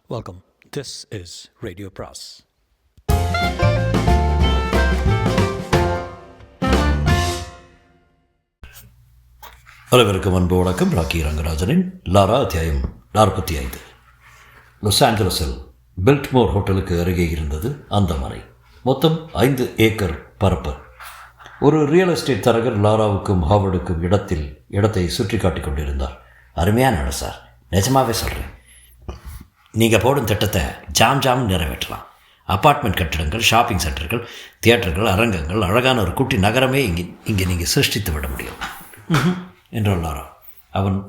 Welcome. This is Radio Pras. அனைவருக்கும் அன்பு வணக்கம். ராக்கி ரங்கராஜனின் லாரா அத்தியாயம் 45. லாஸ் ஆஞ்சலஸில் பில்ட்மோர் ஹோட்டலுக்கு அருகே இருந்தது அந்த மனை. மொத்தம் 5 ஏக்கர் பரப்பு. ஒரு ரியல் எஸ்டேட் தரகர் லாராவுக்கும் ஹாவர்டுக்கும் இடத்தை சுற்றி காட்டிக் கொண்டிருந்தார். அருமையான இடம் சார், நிஜமாகவே சொல்கிறேன். நீங்கள் போடும் திட்டத்தை ஜாம் நிறைவேற்றலாம். அப்பார்ட்மெண்ட் கட்டிடங்கள், ஷாப்பிங் சென்டர்கள், தியேட்டர்கள், அரங்கங்கள், அழகான ஒரு குட்டி நகரமே இங்கே நீங்கள் சிருஷ்டித்து விட முடியும் என்றாள் லாரா.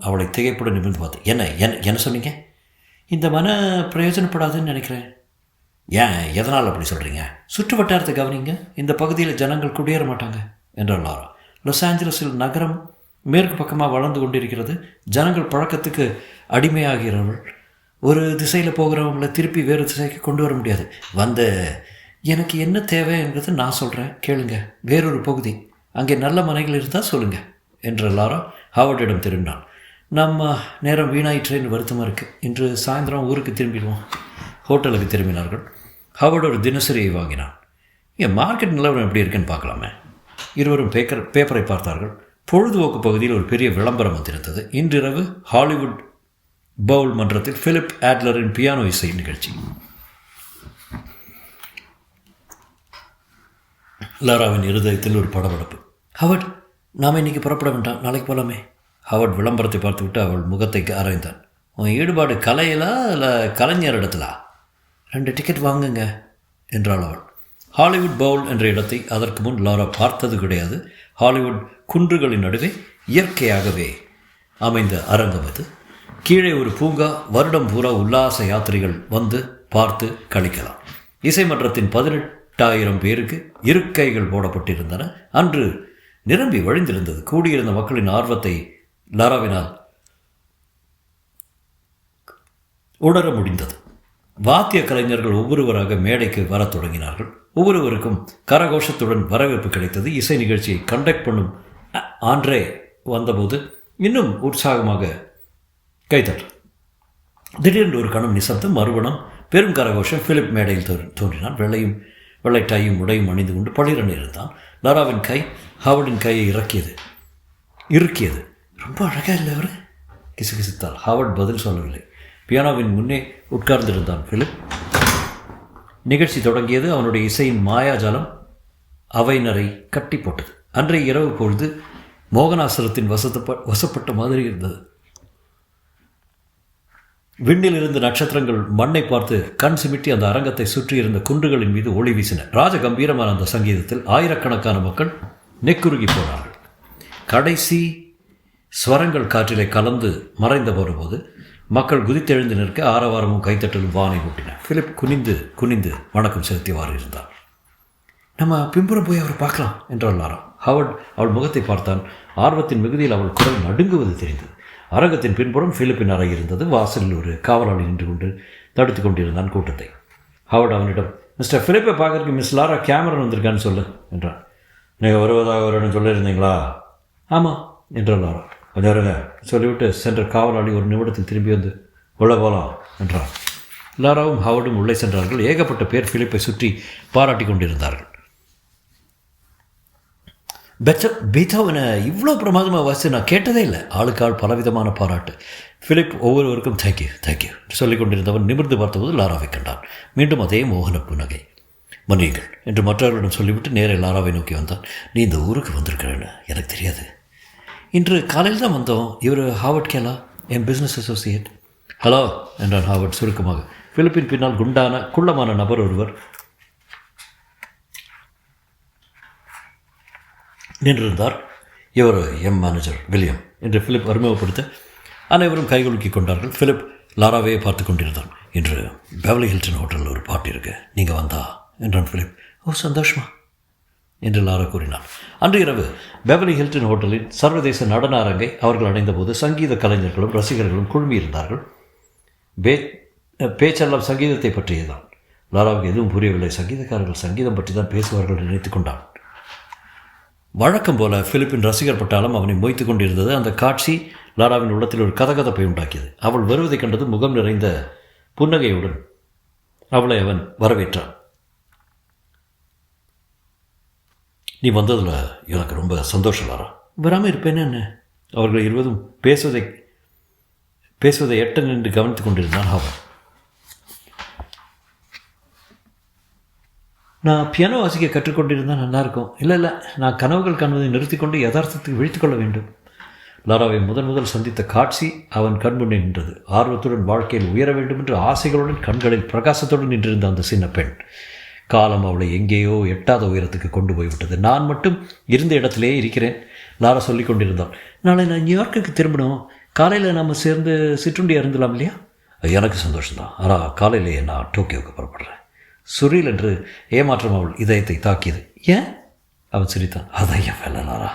அவளை திகைப்புடன் நிமிர்ந்து பார்த்து, என்ன சொன்னீங்க? இந்த மன பிரயோஜனப்படாதுன்னு நினைக்கிறேன். ஏன், எதனால் அப்படி சொல்கிறீங்க? சுற்று வட்டாரத்தை கவனிங்க. இந்த பகுதியில் ஜனங்கள் குடியேற மாட்டாங்க என்றாள் லாரா. லாஸ் ஆஞ்சலஸில் நகரம் மேற்கு பக்கமாக வளர்ந்து கொண்டிருக்கிறது. ஜனங்கள் பழக்கத்துக்கு அடிமையாகிறவர்கள். ஒரு திசையில் போகிறவங்கள திருப்பி வேறு திசைக்கு கொண்டு வர முடியாது. எனக்கு என்ன தேவைங்கிறது நான் சொல்கிறேன், கேளுங்க. வேறொரு பகுதி, அங்கே நல்ல மனைகள் இருந்தால் சொல்லுங்கள் என்ற லாரா ஹாவர்டிடம் திரும்பினான். நம்ம நேரம் வீணாயிற்றேன்னு வருத்தமாக இருக்குது. இன்று சாயந்தரம் ஊருக்கு திரும்பிடுவோம். ஹோட்டலுக்கு திரும்பினார்கள். ஹாவர்டு ஒரு தினசரியை வாங்கினான். என் மார்க்கெட் நிலவரம் எப்படி இருக்குன்னு பார்க்கலாமே. இருவரும் பேப்பரை பார்த்தார்கள். பொழுதுபோக்கு பகுதியில் ஒரு பெரிய விளம்பரம் வந்திருந்தது. இன்றிரவு ஹாலிவுட் பவுல் மன்றத்தில் பிலிப் ஆட்லரின் பியானோ இசை நிகழ்ச்சி. லாராவின் இருதயத்தில் ஒரு படபடப்பு. ஹவர்ட், நாம் இன்னைக்கு புறப்பட வேண்டாம், நாளைக்கு போகலாமே. ஹவர்ட் விளம்பரத்தை பார்த்துவிட்டு அவள் முகத்தை ஆராய்ந்தான். உன் ஈடுபாடு கலையிலா இல்லை கலைஞர் இடத்துலா? 2 டிக்கெட் வாங்குங்க என்றாள் அவள். ஹாலிவுட் பவுல் என்ற இடத்தை அதற்கு முன் லாரா பார்த்தது கிடையாது. ஹாலிவுட் குன்றுகளின் நடுவே இயற்கையாகவே அமைந்த அரங்கம் அது. கீழே ஒரு பூங்கா. வருடம் பூரா உல்லாச யாத்திரிகள் வந்து பார்த்து கழிக்கலாம். இசை மன்றத்தின் 18,000 பேருக்கு இருக்கைகள் போடப்பட்டிருந்தன. அன்று நிரம்பி வழிந்திருந்தது. கூடியிருந்த மக்களின் ஆர்வத்தை லாராவினால் உணர முடிந்தது. வாத்திய கலைஞர்கள் ஒவ்வொருவராக மேடைக்கு வரத் தொடங்கினார்கள். ஒவ்வொருவருக்கும் கரகோஷத்துடன் வரவேற்பு கிடைத்தது. இசை நிகழ்ச்சியை கண்டக்ட் பண்ணும் ஆண்ட்ரே வந்தபோது இன்னும் உற்சாகமாக கைத்தட்டல். திடீரென்று ஒரு கணம் நிசப்தம், மறுபணம் பெரும் கரகோஷம். பிலிப் மேடையில் தோன்றினான். வெள்ளை டையும் உடையும் அணிந்து கொண்டு பளிரன் இருந்தான். லாராவின் கை ஹாவர்டின் கையை இறுக்கியது. ரொம்ப அழகாக இல்லை அவர்? கிசுகிசுத்தால். ஹாவர்ட் பதில் சொல்லவில்லை. பியானோவின் முன்னே உட்கார்ந்திருந்தான் பிலிப். நிகழ்ச்சி தொடங்கியது. அவனுடைய இசையின் மாயாஜாலம் அவையினரை கட்டி போட்டது. அன்றைய இரவு பொழுது மோகனாசுரத்தின் வசப்பட்ட மாதிரி இருந்தது. விண்ணில் இருந்த நட்சத்திரங்கள் மண்ணை பார்த்து கண் சிமிட்டி அந்த அரங்கத்தை சுற்றி இருந்த குன்றுகளின் மீது ஒளி வீசின. ராஜகம்பீரமான அந்த சங்கீதத்தில் ஆயிரக்கணக்கான மக்கள் நெக்குருகி போனார்கள். கடைசி ஸ்வரங்கள் காற்றிலே கலந்து மறைந்த போது மக்கள் குதித்தெழுந்து நிற்க ஆரவாரமும் கைத்தட்டலும் வானை ஊட்டின. பிலிப் குனிந்து வணக்கம் செலுத்தியவாறு இருந்தார். நம்ம பின்புறம் போய் அவரை பார்க்கலாம் என்றாள் லாரா. ஹவர்ட் அவள் முகத்தை பார்த்தான். ஆர்வத்தின் மிகுதியில் அவள் குரல் நடுங்குவது தெரிந்தது. அரங்கத்தின் பின்புறம் பிலிப்பின் அறை இருந்தது. வாசலில் ஒரு காவலாளி நின்று கொண்டு தடுத்து கொண்டிருந்தான் கூட்டத்தை. ஹவர்ட் அவனிடம், மிஸ்டர் பிலிப்பை பார்க்கறதுக்கு மிஸ் லாரா கேமரன் வந்திருக்கான்னு சொல்லு என்றான். நீங்கள் வருவதாக அவரிடம் சொல்லியிருந்தீங்களா? ஆமாம் என்றாள் லாரா. கொஞ்சம் இருங்க சொல்லிவிட்டு சென்ற காவலாளி ஒரு நிமிடத்தில் திரும்பி வந்து உள்ளே போகலாம் என்றான். லாராவும் ஹவர்டும் உள்ளே சென்றார்கள். ஏகப்பட்ட பேர் பிலிப்பை சுற்றி பாராட்டி கொண்டிருந்தார்கள். பீத்தோவனை இவ்வளோ பிரமாதமாக வாசி நான் கேட்டதே இல்லை. ஆளுக்காள் பலவிதமான பாராட்டு. பிலிப் ஒவ்வொருவருக்கும் தேங்க்யூ சொல்லிக் கொண்டிருந்தவன் நிமிர்ந்து பார்த்தபோது லாராவை கண்டான். மீண்டும் அதே மோகன புன்னகை. மன்னியுங்கள் என்று மற்றவர்களிடம் சொல்லிவிட்டு நேரே லாராவை நோக்கி வந்தான். நீ இந்த ஊருக்கு வந்திருக்கிறேன்னு எனக்கு தெரியாது. இன்று காலையில் தான் வந்தோம். இவர் ஹாவர்ட் கேலா, என் பிஸ்னஸ் அசோசியேட். ஹலோ என்றான் ஹாவர்ட் சுருக்கமாக. பிலிப்பின் பின்னால் குள்ளமான நபர் ஒருவர் நின்றிருந்தார். இவர் எம் மேனேஜர் வில்லியம் என்று பிலிப் அறிமுகப்படுத்த அனைவரும் கைகுலுக்கி கொண்டார்கள். பிலிப் லாராவையே பார்த்து கொண்டிருந்தான். இன்று பெவர்லி ஹில்டன் ஹோட்டலில் ஒரு பார்ட்டி இருக்கு, நீங்கள் வந்தா என்றான் பிலிப். ஓ, சந்தோஷமா என்று லாரா கூறினான். அன்று இரவு பெவர்லி ஹில்டன் ஹோட்டலின் சர்வதேச நடன அரங்கை அவர்கள் அடைந்தபோது சங்கீத கலைஞர்களும் ரசிகர்களும் குழுமியிருந்தார்கள். பேச்செல்லாம் சங்கீதத்தை பற்றியதுதான். லாராவுக்கு எதுவும் புரியவில்லை. சங்கீதக்காரர்கள் சங்கீதம் பற்றி தான் பேசுவார்கள் நினைத்து கொண்டான். வழக்கம் போல பிலிப்பின் ரசிகர் பட்டாலும் அவனை மொய்த்து கொண்டிருந்தது. அந்த காட்சி லாராவின் உள்ளத்தில் ஒரு கதகதப்பை உண்டாக்கியது. அவள் வருவதை கண்டது முகம் நிறைந்த புன்னகையுடன் அவளை அவன் வரவேற்றான். நீ வந்ததில் எனக்கு ரொம்ப சந்தோஷம் லாரா. வராமல் இருப்பேன்னு என்ன? அவர்கள் இருவரும் பேசுவதை எட்ட நின்று கவனித்துக் கொண்டிருந்தான் அவன். நான் பியானோ வாசிக்க கற்றுக்கொண்டிருந்தால் நல்லாயிருக்கும். இல்லை, நான் கனவுகள் காணுவதை நிறுத்திக்கொண்டு யதார்த்தத்துக்கு விழித்துக்கொள்ள வேண்டும். லாராவை முதல் சந்தித்த காட்சி அவன் கண்முன்னே நின்றது. ஆர்வத்துடன் வாழ்க்கையில் உயர வேண்டும் என்று ஆசைகளுடன் கண்களில் பிரகாசத்துடன் நின்றிருந்த அந்த சின்ன பெண். காலம் அவளை எங்கேயோ எட்டாத உயரத்துக்கு கொண்டு போய்விட்டது. நான் மட்டும் இருந்த இடத்திலே இருக்கிறேன். லாரா சொல்லி கொண்டிருந்தாள். நாளை நான் நியூயார்க்குக்கு திரும்பணும். காலையில் நம்ம சேர்ந்து சிற்றுண்டி அருந்தலாம் இல்லையா? எனக்கு சந்தோஷம்தான். ஆனால் காலையிலேயே நான் டோக்கியோவுக்கு புறப்படுறேன். சுரீல் என்று ஏமாற்றம் அவள் இதயத்தை தாக்கியது. ஏன்? அவன் சிரித்தான். அதான் என் வேலை லாரா.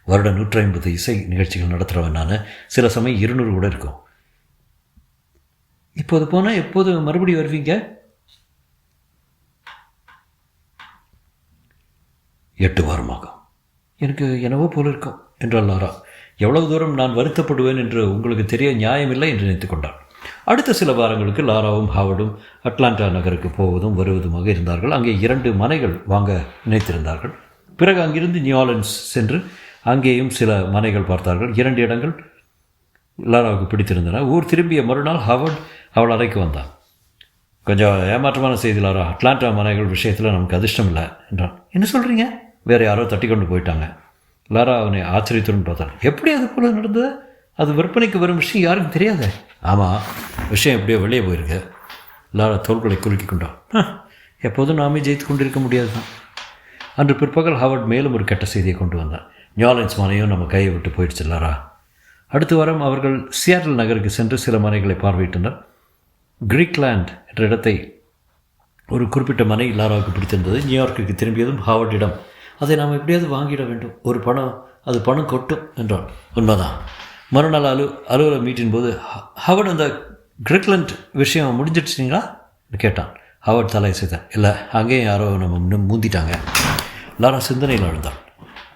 வருடம் 150 இசை நிகழ்ச்சிகள் நடத்துகிறவன் நான். சில சமயம் 200 கூட இருக்கும். இப்போது போனால் எப்போது மறுபடியும் வருவீங்க? 8 வாரமாகும். எனக்கு என்னவோ போல இருக்கும் என்றாள் லாரா. எவ்வளவு தூரம் நான் வருத்தப்படுவேன் என்று உங்களுக்கு தெரிய நியாயமில்லை என்று நினைத்து கொண்டாள். அடுத்த சில வாரங்களுக்கு லாராவும் ஹாவர்டும் அட்லாண்டா நகருக்கு போவதும் வருவதுமாக இருந்தார்கள். அங்கே 2 மனைகள் வாங்க நினைத்திருந்தார்கள். பிறகு அங்கிருந்து நியூ ஆர்லின்ஸ் சென்று அங்கேயும் சில மனைகள் பார்த்தார்கள். 2 இடங்கள் லாராவுக்கு பிடித்திருந்தன. ஊர் திரும்பிய மறுநாள் ஹாவர்ட் அவள் அறைக்கு வந்தான். கொஞ்சம் ஏமாற்றமான செய்தி லாரா. அட்லாண்டா மனைகள் விஷயத்தில் நமக்கு அதிர்ஷ்டம் இல்லை என்றான். என்ன சொல்கிறீங்க? வேறு யாரோ தட்டி கொண்டு போயிட்டாங்க. லாரா அவனை ஆச்சரியத்துடன் பார்த்தான். எப்படி அது போல நடந்தது? அது விற்பனைக்கு வரும் விஷயம் யாருக்கும் தெரியாத? ஆமாம், விஷயம் எப்படியோ வெளியே போயிருக்கு. லாரா தோள்களை குலுக்கி கொண்டான். எப்போதும் நாமே ஜெயித்து கொண்டிருக்க முடியாது தான். அன்று பிற்பகல் ஹாவர்ட் மேலும் ஒரு கெட்ட செய்தியை கொண்டு வந்தான். நியூ ஆர்லின்ஸ் மனையும் நம்ம கையை விட்டு போயிடுச்சு லாரா. அடுத்த வாரம் அவர்கள் சியாட்டில் நகருக்கு சென்று சில மனைகளை பார்வையிட்டனர். கிரீக்லாண்ட் என்ற இடத்தை ஒரு குறிப்பிட்ட மனை லாராவுக்கு பிடித்திருந்தது. நியூயார்க்குக்கு திரும்பியதும் ஹாவர்டிடம் அதை நாம் எப்படியாவது வாங்கிட வேண்டும். அது பணம் கொட்டும் என்றான். உண்மைதான். மறுநாள் அலுவலக மீட்டின் போது ஹாவர்ட் அந்த கிரீக்லாண்ட் விஷயம் முடிஞ்சிடுச்சிங்களா கேட்டான். ஹாவர்ட் தலை செய்தான். இல்லை, அங்கேயும் யாரோ நம்ம முந்திட்டாங்க. லாரா சிந்தனையில் ஆழ்ந்தான்.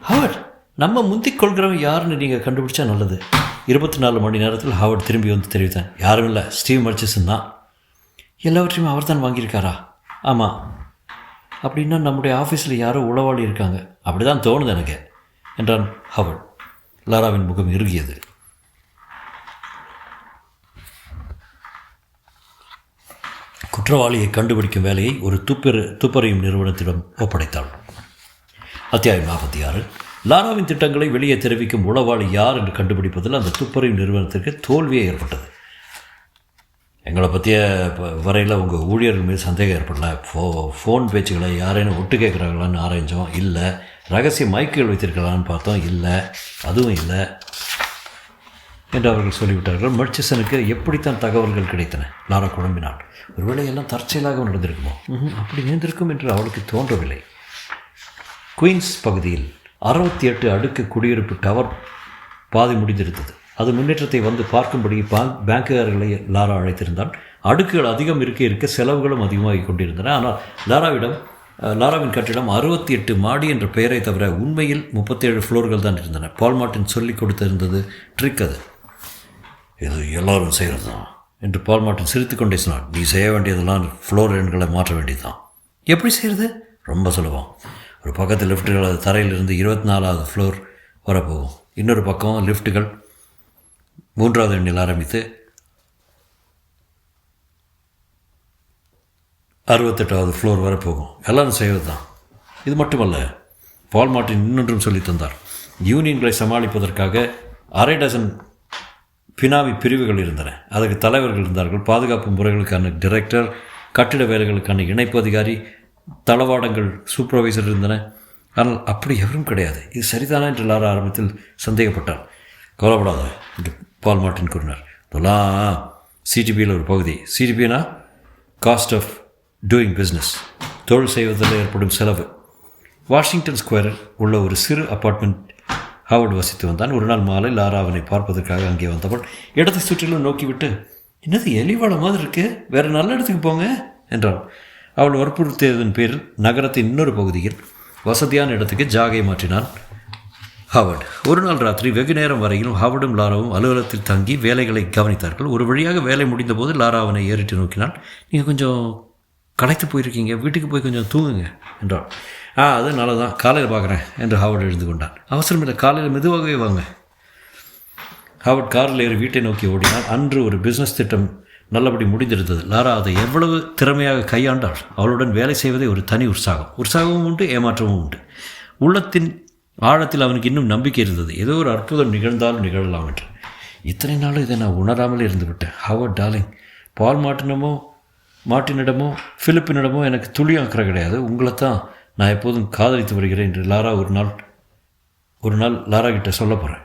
ஹாவர்ட் நம்ம முந்திக் கொள்கிறவன் யாருன்னு நீங்கள் கண்டுபிடிச்சா நல்லது. 24 மணி நேரத்தில் ஹாவர்ட் திரும்பி வந்து தெரிவித்தான். யாரும் இல்லை, ஸ்டீவ் மர்ச்சிசன் தான். எல்லாவற்றையும் அவர் தான் வாங்கியிருக்காரா? ஆமாம். அப்படின்னா நம்முடைய ஆஃபீஸில் யாரோ உளவாளி இருக்காங்க. அப்படி தான் தோணுது எனக்கு என்றான் ஹாவர்ட். லாராவின் முகம் இறுகியது. குற்றவாளியை கண்டுபிடிக்கும் வேலையை ஒரு துப்பறியும் நிறுவனத்திடம் ஒப்படைத்தாள். அத்தியாயம் 46. லாராவின் திட்டங்களை வெளியே தெரிவிக்கும் உளவாளி யார் என்று கண்டுபிடிப்பதில் அந்த துப்பறியும் நிறுவனத்திற்கு தோல்வியே ஏற்பட்டது. எங்களை பற்றிய வரையில் உங்கள் ஊழியர்கள் மீது சந்தேகம் ஏற்படல. ஃபோன் பேச்சுகளை யாரேனும் ஒட்டு கேட்குறாங்களான்னு ஆராய்ஞ்சோம். இல்லை. ரகசிய மைக்குகள் வைத்திருக்கலான்னு பார்த்தோம். இல்லை, அதுவும் இல்லை என்று அவர்கள் சொல்லிவிட்டார்கள். மர்ச்சிசனுக்கு எப்படித்தான் தகவல்கள் கிடைத்தன? லாரா குழம்பினாள். ஒருவேளை எல்லாம் தற்செயலாக நடந்திருக்குமோ? அப்படி நேர்ந்திருக்கும் என்று அவளுக்கு தோன்றவில்லை. குயின்ஸ் பகுதியில் 68 அடுக்கு குடியிருப்பு டவர் பாதி முடிந்திருந்தது. அது முன்னேற்றத்தை வந்து பார்க்கும்படி பேங்குகாரர்களை லாரா அழைத்திருந்தான். அடுக்குகள் அதிகம் இருக்க செலவுகளும் அதிகமாகி கொண்டிருந்தன. ஆனால் லாராவின் கட்டிடம் 68 மாடி என்ற பெயரை தவிர உண்மையில் 37 ஃப்ளோர்கள் தான் இருந்தன. பால் மார்ட்டின் சொல்லிக் கொடுத்திருந்தது ட்ரிக். அது இது எல்லோரும் செய்கிறது தான் என்று பால் மார்ட்டின் சிரித்துக்கொண்டே சொன்னான். நீ செய்ய வேண்டியதெல்லாம் ஃப்ளோர் எண்களை மாற்ற வேண்டியது தான். எப்படி செய்கிறது? ரொம்ப சுலபம். ஒரு பக்கத்து லிஃப்ட்டுகள் தரையிலிருந்து 24வது ஃப்ளோர் வரப்போகும். இன்னொரு பக்கம் லிஃப்ட்டுகள் 3வது எண்ணில் ஆரம்பித்து 68வது ஃப்ளோர் வரப்போகும். எல்லாரும் செய்வது தான். இது மட்டுமல்ல, பால் மார்ட்டின் இன்னொன்றும் சொல்லி தந்தார். யூனியன்களை சமாளிப்பதற்காக 1/2 டஜன் பினாமி பிரிவுகள் இருந்தன. அதற்கு தலைவர்கள் இருந்தார்கள். பாதுகாப்பு முறைகளுக்கான டைரக்டர், கட்டிட வேலைகளுக்கான இணைப்பு அதிகாரி, தளவாடங்கள் சூப்பர்வைசர் இருந்தன. ஆனால் அப்படி எவரும் கிடையாது. இது சரிதானா என்று லாரா ஆரம்பத்தில் சந்தேகப்பட்டார். கவலைப்படாத என்று பால் மார்ட்டின் கூறினார். இதெல்லாம் சிடிபியில் ஒரு பகுதி. சிடிபினா காஸ்ட் ஆஃப் டூயிங் பிஸ்னஸ், தொழில் செய்வதில் ஏற்படும் செலவு. வாஷிங்டன் ஸ்கொயரில் உள்ள ஒரு சிறு அப்பார்ட்மெண்ட் ஹாவர்ட் வசித்து வந்தான். ஒரு நாள் மாலை லாரா அவனை பார்ப்பதற்காக அங்கே வந்தவள் இடத்தை சுற்றிலும் நோக்கிவிட்டு, என்னது எலிவாழ மாதிரி இருக்கு, வேறு நல்ல இடத்துக்கு போங்க என்றாள். அவள் வற்புறுத்தியதன் பேரில் நகரத்தின் இன்னொரு பகுதியில் வசதியான இடத்துக்கு ஜாகை மாற்றினான் ஹாவர்ட். ஒரு நாள் ராத்திரி வெகு நேரம் வரையிலும் ஹாவர்டும் லாராவும் அலுவலகத்தில் தங்கி வேலைகளை கவனித்தார்கள். ஒரு வழியாக வேலை முடிந்தபோது லாரா அவனை ஏறிட்டு நோக்கினான். நீங்கள் கொஞ்சம் களைத்து போயிருக்கீங்க, வீட்டுக்கு போய் கொஞ்சம் தூங்குங்க என்றான். அது நல்லதான், காலையில் பார்க்குறேன் என்று ஹாவர்ட் எழுந்து கொண்டான். அவசரம் இல்லை, காலையில் மெதுவாகவே வாங்க. ஹாவர்ட் காரில் ஏறி வீட்டை நோக்கி ஓடினான். அன்று ஒரு பிஸ்னஸ் திட்டம் நல்லபடி முடிந்திருந்தது. லாரா அதை எவ்வளவு திறமையாக கையாண்டாள். அவளுடன் வேலை செய்வதே ஒரு தனி உற்சாகமும் உண்டு, ஏமாற்றமும் உண்டு. உள்ளத்தின் ஆழத்தில் அவனுக்கு இன்னும் நம்பிக்கை இருந்தது. ஏதோ ஒரு அற்புதம் நிகழ்ந்தாலும் நிகழலாம் என்று. இத்தனை நாளும் இதை நான் உணராமலே இருந்து விட்டேன். ஹாவர்ட் டார்லிங், பால் மார்ட்டினிடமோ ஃபிலிப்பினிடமோ எனக்கு துளியும் அக்கறை கிடையாது. உங்களைத்தான் நான் எப்போதும் காதலித்து வருகிறேன் என்று லாரா ஒரு நாள் லாரா கிட்ட சொல்ல போகிறேன்.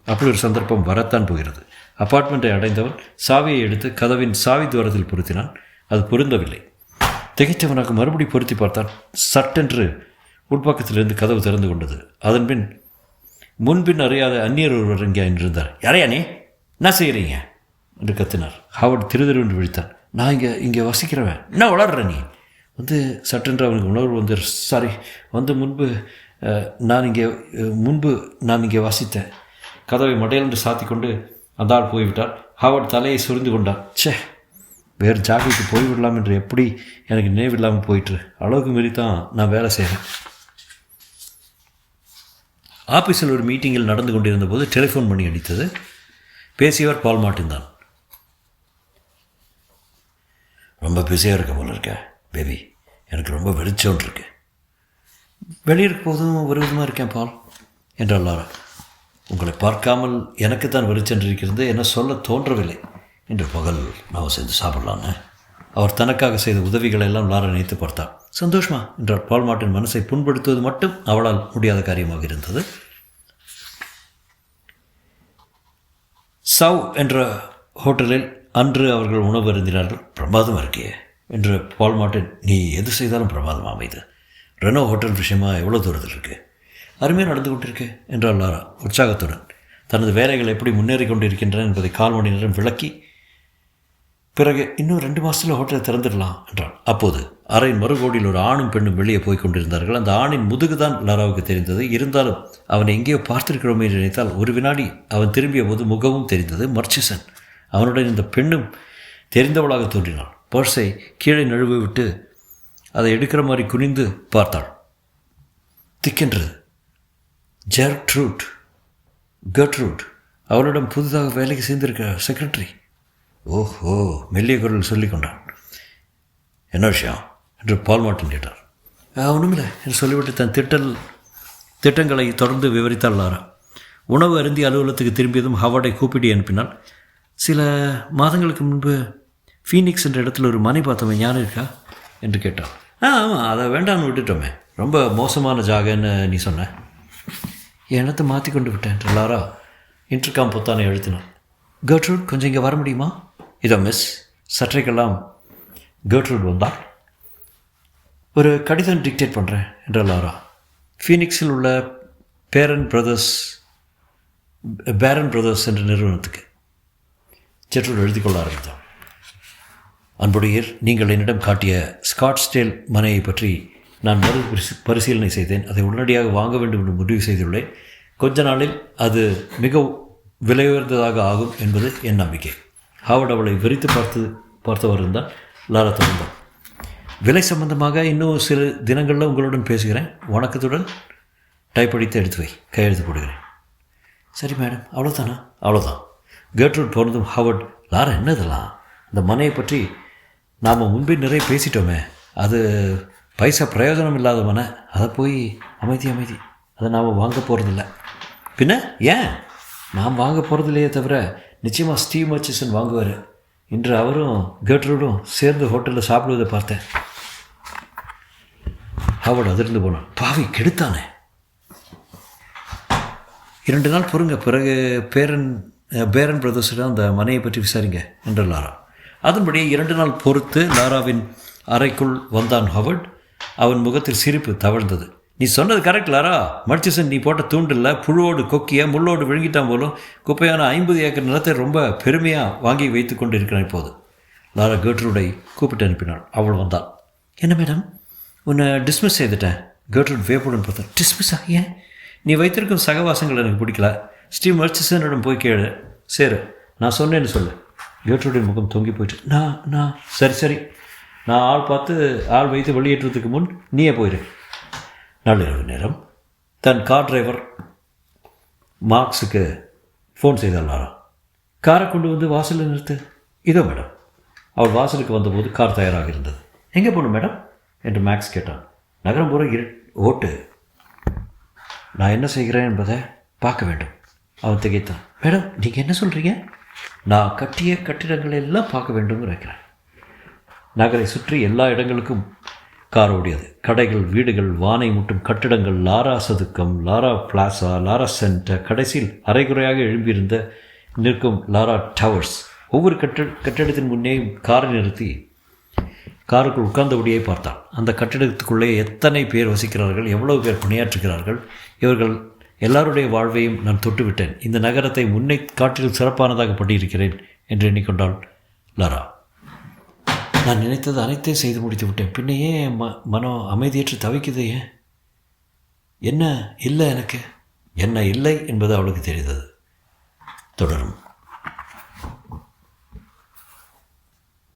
அப்படி ஒரு சந்தர்ப்பம் வரத்தான் போகிறது. அப்பார்ட்மெண்ட்டை அடைந்தவன் சாவியை எடுத்து கதவின் சாவி துவாரத்தில் பொருத்தினான். அது பொருந்தவில்லை. திகைத்தவனாக மறுபடி பொருத்தி பார்த்தான். சட்டென்று உட்பக்கத்திலிருந்து கதவு திறந்து கொண்டது. அதன்பின் முன்பின் அறியாத அந்நியர் ஒருவர் இங்கே இருந்தார். யாரையா நீ, என்ன செய்கிறீங்க என்று கத்தினார். ஹாவர்ட் திருதிருவென்று விழித்தான். நான் இங்கே வசிக்கிறவன். என்ன வளர்ற நீ வந்து சட்டென்று அவனுக்கு உணர்வு வந்து சாரி வந்து முன்பு நான் இங்கே வாசித்தேன். கதவை மடையென்று சாத்தி கொண்டு அந்த ஆள் போய்விட்டார். ஹாவர்ட் தலையை சுரிந்து கொண்டான். வேறு ஜாகைக்கு போய்விடலாம் என்று எப்படி எனக்கு நினைவில்லாமல் போயிட்டு அளவுக்கு மீறி தான் நான் வேலை செய்கிறேன். ஆஃபீஸில் ஒரு மீட்டிங்கில் நடந்து கொண்டிருந்த போது டெலிஃபோன் பண்ணி அடித்தது. பேசியவர் பால் மார்ட்டின் தான். ரொம்ப பிஸியாக இருக்க போல இருக்க பேபி, எனக்கு ரொம்ப வெளிச்சோன்று இருக்கு. வெளியிருக்க போதும் ஒரு விதமாக இருக்கேன் பால் என்றாள் லாரா. உங்களை பார்க்காமல் எனக்குத்தான் வெளிச்சென்றிருக்கிறது, என்ன சொல்ல தோன்றவில்லை. இன்று பகல் நாம் சேர்ந்து சாப்பிடலான்னு அவர் தனக்காக செய்த உதவிகளை எல்லாம் லாரா நினைத்து பார்த்தாள். சந்தோஷமா என்றால் பால் மார்ட்டின் மனசை புண்படுத்துவது மட்டும் அவளால் முடியாத காரியமாக இருந்தது. சவ் என்ற ஹோட்டலில் அன்று அவர்கள் உணவு அருந்தினார்கள். பிரமாதமாக இருக்கே என்று பால் மார்ட்டின். நீ எது செய்தாலும் பிரமாதமாக அமைது. ரெனோ ஹோட்டல் விஷயமா எவ்வளோ தூரத்தில் இருக்கு? அருமையாக நடந்து கொண்டிருக்கு என்றாள் லாரா உற்சாகத்துடன். தனது வேலைகள் எப்படி முன்னேறி கொண்டிருக்கின்றன என்பதை 4 மணி நேரம் விளக்கி பிறகு இன்னும் 2 மாதத்தில் ஹோட்டலை திறந்துடலாம் என்றான். அப்போது அறையின் மறுகோடியில் ஒரு ஆணும் பெண்ணும் வெளியே போய் கொண்டிருந்தார்கள். அந்த ஆணின் முதுகு தான் லாராவுக்கு தெரிந்தது. இருந்தாலும் அவனை எங்கேயோ பார்த்திருக்கிறோமே என்று நினைத்தால் ஒரு வினாடி அவன் திரும்பிய போது முகமும் தெரிந்தது. மர்ச்சிசன். அவனுடன் இந்த பெண்ணும் தெரிந்தவளாக தோன்றினாள். பர்ஸை கீழே நழுவி விட்டு அதை எடுக்கிற மாதிரி குனிந்து பார்த்தாள். திக்கென்றது. கர்ட்ரூட் அவளிடம் புதிதாக வேலைக்கு சேர்ந்திருக்க செக்ரட்டரி. ஓஹோ, மெல்லிய குரல் சொல்லிக் கொண்டான். என்ன விஷயம் என்று பால் மார்ட்டின் கேட்டார். ஒன்றுமில்லை என்று சொல்லிவிட்டு தன் திட்டங்களை தொடர்ந்து விவரித்தாள் லாரா. உணவு அருந்தி அலுவலகத்துக்கு திரும்பியதும் ஹாவர்டை கூப்பிட்டு அனுப்பினாள். சில மாதங்களுக்கு முன்பு ஃபீனிக்ஸ் என்ற இடத்துல ஒரு மனை பார்த்தவன் ஞானம் இருக்கா என்று கேட்டாள். ஆமாம், அதை வேண்டாம்னு விட்டுட்டோமே, ரொம்ப மோசமான ஜாகன்னு நீ சொன்ன. எண்ணத்தை மாற்றி கொண்டு விட்டேன் என்று லாரா இன்டர்காம் பொத்தானை அழுத்தினான். கர்ட்ரூட், கொஞ்சம் இங்கே வர முடியுமா? இதோ மிஸ். சற்றைக்கெல்லாம் கர்ட்ரூட் வந்தாள். ஒரு கடிதம் டிக்டேட் பண்ணுறேன் என்ற லாரா. ஃபீனிக்ஸில் உள்ள பேரன் பிரதர்ஸ் என்ற நிறுவனத்துக்கு. ஜெட்ரூட் எழுதி கொள்ள ஆரம்பித்தான். அன்புடையர், நீங்கள் என்னிடம் காட்டிய ஸ்காட்ஸ்டேல் மனையை பற்றி நான் பரிசீலனை செய்தேன். அதை உடனடியாக வாங்க வேண்டும் என்று முடிவு செய்துள்ளேன். கொஞ்ச நாளில் அது மிக விலையுயர்ந்ததாக ஆகும் என்பது என் நம்பிக்கை. ஹாவர்ட் அவளை விரித்து பார்த்தவர் இருந்தால் லாரா தொடர்ந்தார். விலை சம்பந்தமாக இன்னும் சில தினங்களில் உங்களுடன் பேசுகிறேன். வணக்கத்துடன் டைப் அடித்து எடுத்து வை, கையெழுத்து போடுகிறேன். சரி மேடம், அவ்வளோதானா? அவ்வளோதான். கர்ட்ரூட் போனதும் ஹாவர்ட், லாரா என்ன இதெல்லாம்? அந்த மனையை பற்றி நாம் முன்பே நிறைய பேசிட்டோமே, அது பைசா பிரயோஜனம் இல்லாத மனை. அதை போய் அமைதி அதை நாம் வாங்க போகிறதில்ல. பின்ன ஏன்? நாம் வாங்க போகிறதில்லையே தவிர நிச்சயமாக ஸ்டீவ் மர்ச்சிசன் வாங்குவார். இன்று அவரும் கர்ட்ரூடும் சேர்ந்து ஹோட்டலில் சாப்பிடுவதை பார்த்தேன். ஹாவர்ட் அதிர்ந்து போனான். பாவி கெடுத்தானே. 2 நாள் பொறுங்க, பிறகு பேரன் பிரதர்ஸிடம் அந்த மனையை பற்றி விசாரிங்க என்று லாரா. அதன்படி 2 நாள் பொறுத்து லாராவின் அறைக்குள் வந்தான் ஹாவர்ட். அவன் முகத்தில் சிரிப்பு தவழ்ந்தது. நீ சொன்னது கரெக்ட் லாரா. மர்ச்சிசன் நீ போட்ட தூண்டில் புழுவோடு கொக்கிய முள்ளோடு விழுங்கிட்டான் போலும். குப்பையான 50 ஏக்கர் நிலத்தை ரொம்ப பெருமையாக வாங்கி வைத்து கொண்டு இருக்கிறான் இப்போது. லாரா கர்ட்ரூடை கூப்பிட்டு அனுப்பினாள். அவள் வந்தாள். என்ன மேடம், உன்னை டிஸ்மிஸ் செய்துட்டேன். கர்ட்ரூட் வேப்புடன் பார்த்தேன். டிஸ்மிஸ்ஸா? ஏன்? நீ வைத்திருக்கும் சகவாசங்கள் எனக்கு பிடிக்கல. ஸ்டீவ் மர்ச்சிசனிடம் போய் கேளு. சரி, நான் சொன்னேன்னு சொல்லு. கேட்ரூடின் முகம் தொங்கி போயிட்டு, நான் சரி நான் ஆள் பார்த்து ஆள் வைத்து வெளியேற்றுறதுக்கு முன் நீயே போயிரு. நள்ளிரவு நேரம் தன் கார் டிரைவர் மார்க்ஸுக்கு ஃபோன் செய்தாள் லாரா. காரை கொண்டு வந்து வாசலில் நிறுத்து. இதோ மேடம். அவள் வாசலுக்கு வந்தபோது கார் தயாராக இருந்தது. எங்கே போகணும் மேடம் என்று மேக்ஸ் கேட்டான். நகரம் பூரா ஓட்டு. நான் என்ன செய்கிறேன் என்பதை பார்க்க வேண்டும். அவன் திகைத்தான். மேடம், நீங்கள் என்ன சொல்கிறீங்க? நான் கட்டிய கட்டிடங்களை எல்லாம் பார்க்க வேண்டும் இருக்கிறேன். நகரை சுற்றி எல்லா இடங்களுக்கும் கார் ஓடியது. கடைகள், வீடுகள், வானை முட்டும் கட்டிடங்கள், லாரா சதுக்கம், லாரா பிளாசா, லாரா சென்டர், கடைசியில் அரைகுறையாக எழும்பியிருந்த நிற்கும் லாரா டவர்ஸ். ஒவ்வொரு கட்டிடத்தின் முன்னேயும் காரை நிறுத்தி காருக்குள் உட்கார்ந்தபடியே பார்த்தான். அந்த கட்டிடத்துக்குள்ளே எத்தனை பேர் வசிக்கிறார்கள், எவ்வளவு பேர் பணியாற்றுகிறார்கள், இவர்கள் எல்லாருடைய வாழ்வையும் நான் தொட்டுவிட்டேன். இந்த நகரத்தை முன்னை காட்டிலும் சிறப்பானதாக பண்ணியிருக்கிறேன் என்று எண்ணிக்கொண்டாள் லாரா. நான் நினைத்தது அனைத்தையும் செய்து முடித்து விட்டேன். பின்ன ஏன் மனம் அமைதியற்று தவிக்குது? ஏன்? என்ன இல்லை எனக்கு? என்ன இல்லை என்பது அவளுக்கு தெரிந்தது. தொடரும்.